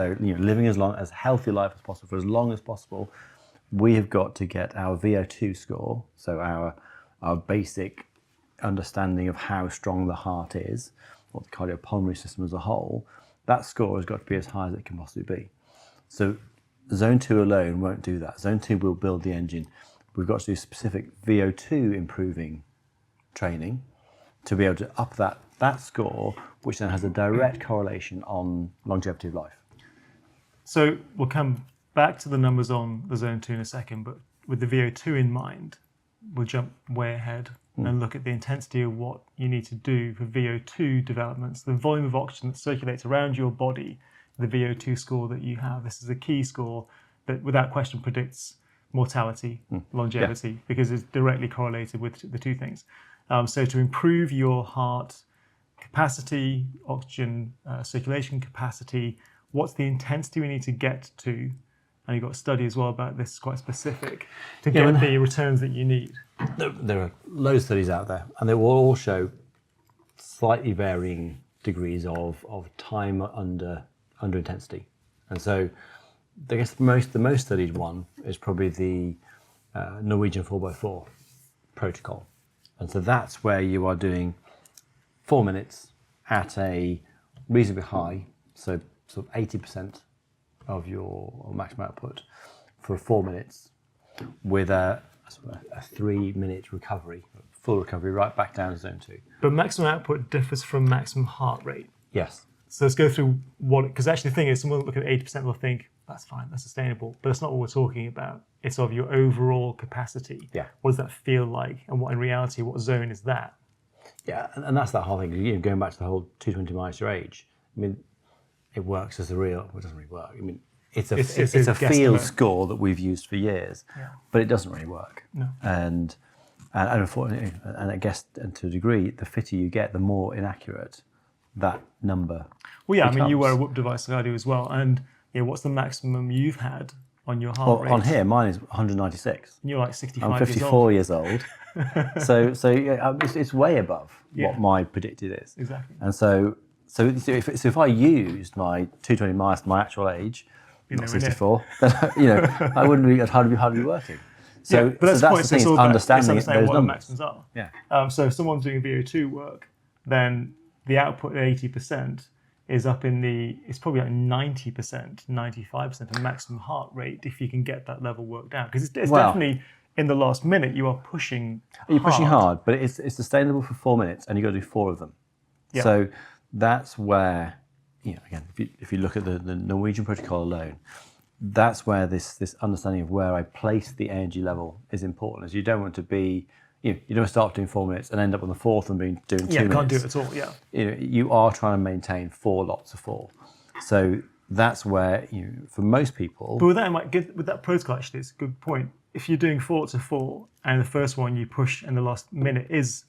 So living as healthy a life as possible for as long as possible, we have got to get our VO2 score, so our basic understanding of how strong the heart is, or the cardiopulmonary system as a whole. That score has got to be as high as it can possibly be. So Zone 2 alone won't do that. Zone 2 will build the engine. We've got to do specific VO2 improving training to be able to up that score, which then has a direct correlation on longevity of life. So we'll come back to the numbers on the Zone 2 in a second, but with the VO2 in mind, we'll jump way ahead and look at the intensity of what you need to do for VO2 developments, the volume of oxygen that circulates around your body, the VO2 score that you have. This is a key score that without question predicts mortality, longevity, because it's directly correlated with the two things. So to improve your heart capacity, oxygen circulation capacity, what's the intensity we need to get to? And you've got a study as well about this, quite specific, to get the returns that you need. There are loads of studies out there, and they will all show slightly varying degrees of time under intensity. And so I guess the most studied one is probably the Norwegian 4x4 protocol. And so that's where you are doing 4 minutes at a reasonably high, so sort of 80% of your maximum output for 4 minutes with a 3-minute recovery, full recovery right back down to Zone 2. But maximum output differs from maximum heart rate. Yes. So let's go through because actually the thing is, someone will look at 80% will think, that's fine, that's sustainable, but that's not what we're talking about. It's of your overall capacity. Yeah. What does that feel like? And what in reality, what zone is that? Yeah, and that's that whole thing. Going back to the whole 220 minus your age, I mean, it works as a real, well, it doesn't really work. I mean, it's a field score that we've used for years, but it doesn't really work. No. And unfortunately, and I guess to a degree, the fitter you get, the more inaccurate that number becomes. I mean, you wear a Whoop device like I do as well, and what's the maximum you've had on your heart rate? On here, mine is 196. And you're like 65 I'm 54 years old. so it's way above what my predicted is. Exactly. And so if I used my 220 minus my actual age, not 64, then I wouldn't be, I'd hardly be working. So, but that's the thing, is understanding those what numbers. the maximums are. Yeah. So if someone's doing VO2 work, then the output at 80% is up it's probably like 90%, 95% of maximum heart rate if you can get that level worked out. Because it's definitely, in the last minute, you are pushing hard. You're pushing hard, but it's sustainable for 4 minutes and you've got to do 4 of them. Yeah. So that's where, again, if you look at the Norwegian protocol alone, that's where this understanding of where I place the energy level is important. As you don't want to be, you don't start doing 4 minutes and end up on the 4th and doing 2 minutes. Yeah, can't do it at all. Yeah. You are trying to maintain 4 lots of 4. So that's where for most people. But with that protocol, actually, it's a good point. If you're doing 4 to 4 and the first one you push and the last minute is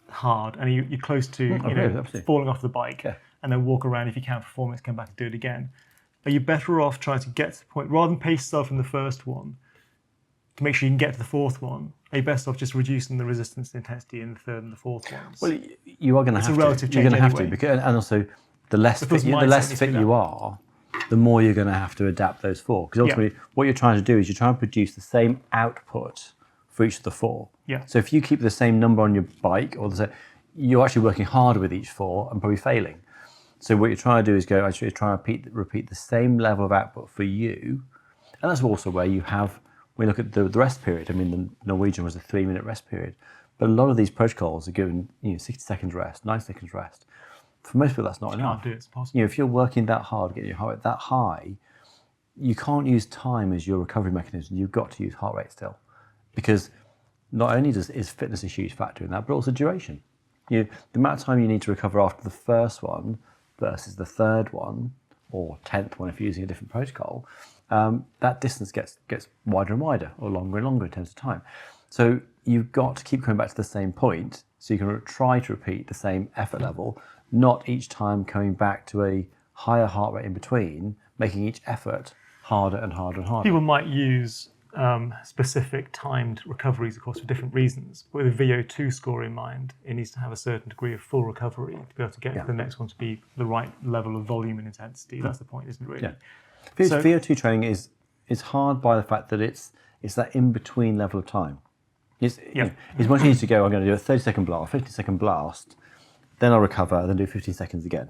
hard and you're close to falling off the bike, and then walk around if you can for 4 minutes, come back and do it again. Are you better off trying to get to the point, rather than pace yourself in the first one, to make sure you can get to the 4th one? Are you best off just reducing the resistance and intensity in the 3rd and the 4th ones? Well, you are going to have to. It's a relative change. You're going to have anyway. to, because, and also the less fit you are, the more you're going to have to adapt those 4. Because ultimately, what you're trying to do is you're trying to produce the same output for each of the 4. Yeah. So if you keep the same number on your bike, you're actually working harder with each 4 and probably failing. So what you're trying to do is try and repeat the same level of output for you. And that's also where you have, when you look at the rest period, I mean, the Norwegian was a 3-minute rest period, but a lot of these protocols are given 60 seconds rest, 90 seconds rest. For most people, that's not enough. Can't do it, it's possible. If you're working that hard, getting your heart rate that high, you can't use time as your recovery mechanism. You've got to use heart rate still, because not only is fitness a huge factor in that, but also duration. The amount of time you need to recover after the first one versus the 3rd one, or 10th one if you're using a different protocol, that distance gets wider and wider, or longer and longer in terms of time. So you've got to keep coming back to the same point, so you can try to repeat the same effort level, not each time coming back to a higher heart rate in between, making each effort harder and harder and harder. People might use specific timed recoveries, of course, for different reasons. But with a VO2 score in mind, it needs to have a certain degree of full recovery to be able to get the next one to be the right level of volume and intensity. That's the point, isn't it, really? Yeah. So, VO2 training is hard by the fact that it's that in-between level of time. It's much easier to go, I'm going to do a 30-second blast, 50-second blast, then I'll recover, then do 15 seconds again.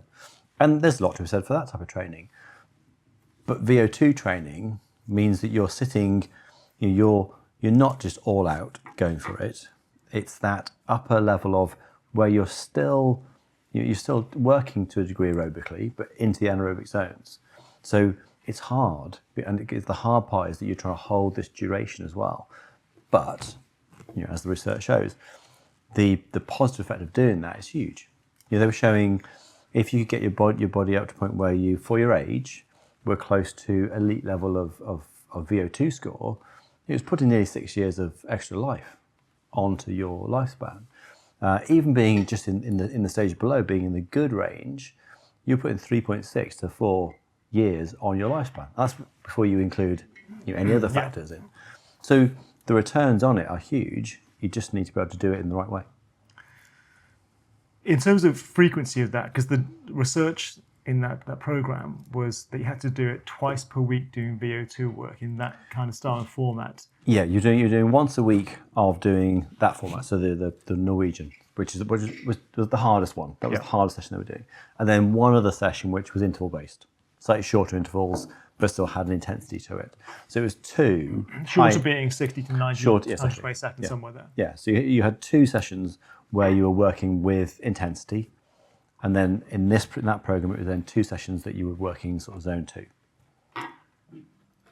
And there's a lot to be said for that type of training. But VO2 training means that you're sitting, you're not just all out going for it. It's that upper level of where you're still working to a degree aerobically, but into the anaerobic zones. So it's hard, and the hard part is that you're trying to hold this duration as well. But as the research shows, the positive effect of doing that is huge. They were showing if you could get your body up to a point where you, for your age, were close to elite level of VO2 score, it was putting nearly 6 years of extra life onto your lifespan. Even being just in the stage below, being in the good range, you're putting 3.6 to 4 years on your lifespan. That's before you include any other factors in. So the returns on it are huge. You just need to be able to do it in the right way. In terms of frequency of that, because the research in that program was that you had to do it twice per week doing VO2 work in that kind of style and format. Yeah, you're doing once a week of doing that format. So the Norwegian, which was the hardest one. That was the hardest session they were doing. And then one other session which was interval based, slightly shorter intervals, but still had an intensity to it. So it was two. Shorter being 60 to 90 120 seconds, somewhere there. Yeah, so you had two sessions where you were working with intensity, and then in that program it was then two sessions that you were working sort of zone 2.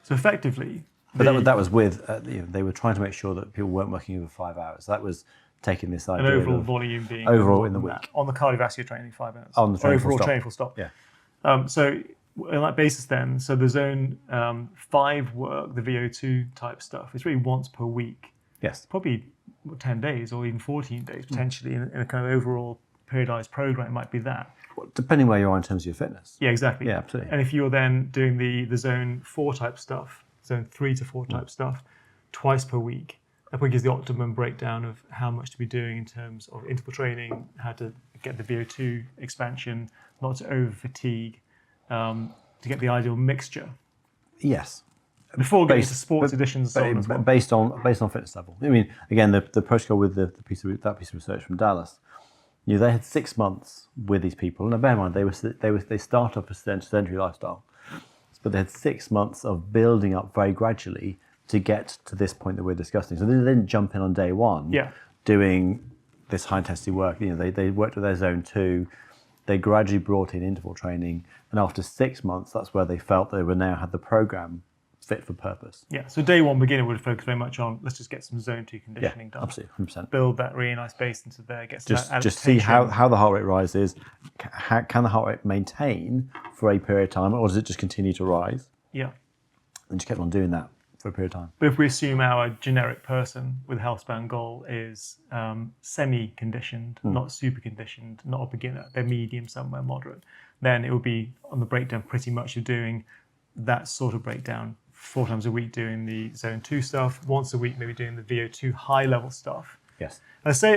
So effectively, but that was with they were trying to make sure that people weren't working over 5 hours. So that was taking this idea an overall of volume being overall in the week on the cardiovascular training 5 hours on the training overall training full stop. Yeah. So on that basis, then, so the zone 5 work, the VO2 type stuff, it's really once per week. Yes. Probably 10 days or even 14 days potentially in a kind of overall periodized program. It might be that. Well, depending where you are in terms of your fitness. Yeah, exactly. Yeah, absolutely. And if you're then doing the zone 4 type stuff, zone 3 to 4 type stuff, twice per week, that probably gives the optimum breakdown of how much to be doing in terms of interval training, how to get the VO2 expansion, not to over fatigue, to get the ideal mixture. Yes. Before getting to sports editions, based on fitness level. I mean, again, the protocol with that piece of research from Dallas, they had 6 months with these people. Now, bear in mind, they start off a sedentary lifestyle, but they had 6 months of building up very gradually to get to this point that we're discussing. So they didn't jump in on day one, doing this high intensity work. They worked with their zone 2. They gradually brought in interval training, and after 6 months, that's where they felt they were now had the program fit for purpose. Yeah, so day one beginner would focus very much on let's just get some zone 2 conditioning done. Absolutely, 100%. Build that really nice base into there, get some adaptation. Just see how the heart rate rises. Can the heart rate maintain for a period of time, or does it just continue to rise? Yeah. And just kept on doing that for a period of time. But if we assume our generic person with healthspan goal is semi-conditioned, not super conditioned, not a beginner, they're medium, somewhere moderate, then it would be on the breakdown pretty much you're doing that sort of breakdown 4 times a week doing the zone 2 stuff, once a week maybe doing the VO2 high level stuff. Yes. I'd say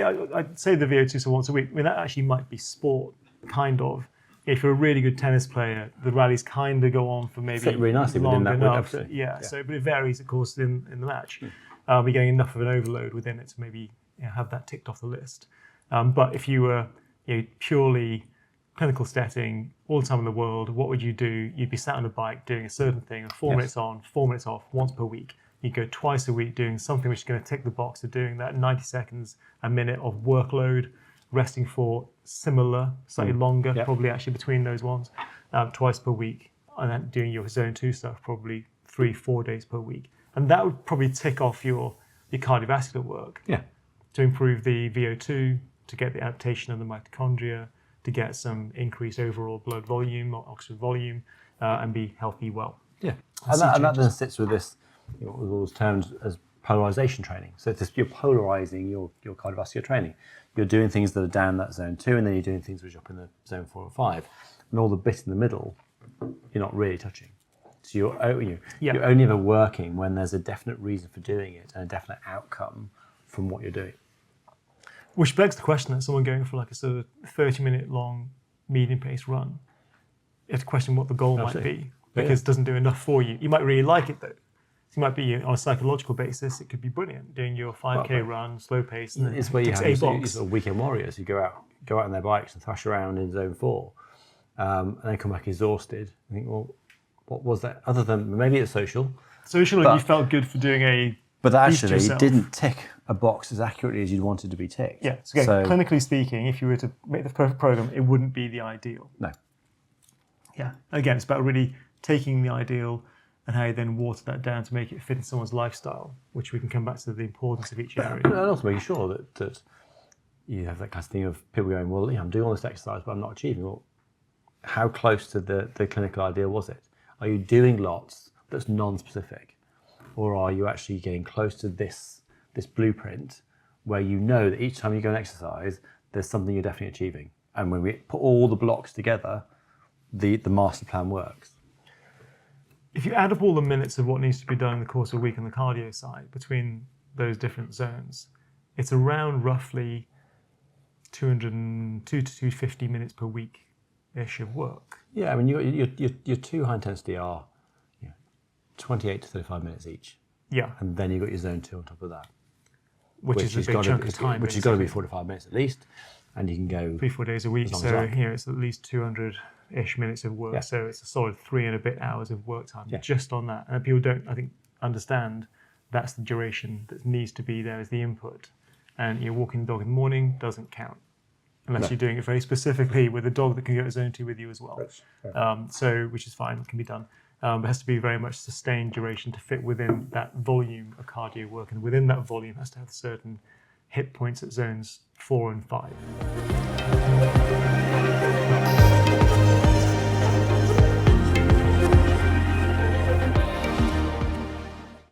the VO2 so once a week. I mean, that actually might be sport, kind of. If you're a really good tennis player, the rallies kind of go on for maybe fit really nicely within that enough. But it varies, of course, in the match. You're getting enough of an overload within it to maybe have that ticked off the list. But if you were purely clinical setting, all the time in the world, what would you do? You'd be sat on a bike doing a certain thing, 4 minutes on, 4 minutes off, once per week. You go twice a week doing something which is going to tick the box of doing that 90 seconds, a minute of workload, resting for similar, slightly longer, probably actually between those ones, twice per week, and then doing your zone 2 stuff probably 3-4 days per week. And that would probably tick off your cardiovascular work to improve the VO2, to get the adaptation of the mitochondria, to get some increased overall blood volume or oxygen volume, and be healthy well. Yeah, and that then sits with this, with all those terms as polarization training. So it's just, you're polarizing your cardiovascular training. You're doing things that are down that zone 2, and then you're doing things which are up in the zone 4 or 5, and all the bit in the middle, you're not really touching. So you're only ever working when there's a definite reason for doing it and a definite outcome from what you're doing. Which begs the question that someone going for like a sort of 30-minute long medium pace run, you have to question what the goal might be, because it doesn't do enough for you. You might really like it though. So you might be on a psychological basis, it could be brilliant doing your 5K run, slow pace, and it's where you have these these sort of weekend warriors who go out on their bikes and thrash around in zone 4, and then come back exhausted. I think, well, what was that? Other than maybe it's social. Social, you felt good for doing a. But actually, it didn't tick a box as accurately as you'd wanted to be ticked. Yeah. So, again, clinically speaking, if you were to make the perfect program, it wouldn't be the ideal. No. Yeah. Again, it's about really taking the ideal and how you then water that down to make it fit in someone's lifestyle, which we can come back to the importance of each area. And also making sure that you have that kind of thing of people going, well, I'm doing all this exercise, but I'm not achieving. Well, how close to the clinical ideal was it? Are you doing lots that's non-specific? Or are you actually getting close to this blueprint where you know that each time you go and exercise, there's something you're definitely achieving? And when we put all the blocks together, the master plan works. If you add up all the minutes of what needs to be done in the course of a week on the cardio side between those different zones, it's around roughly 202 to 250 minutes per week-ish of work. Yeah, I mean, your 2 high intensity are 28 to 35 minutes each. Yeah. And then you've got your zone 2 on top of that. Which is a big chunk of time. Which has got to be 45 minutes at least. And you can go 3-4 days a week. So here it's at least 200-ish minutes of work. Yeah. So it's a solid 3 and a bit hours of work time just on that. And people don't, I think, understand that's the duration that needs to be there as the input. And you're walking the dog in the morning doesn't count. Unless you're doing it very specifically with a dog that can go to zone 2 with you as well. So, which is fine, it can be done. But it has to be very much sustained duration to fit within that volume of cardio work. And within that volume has to have certain hit points at zones 4 and 5.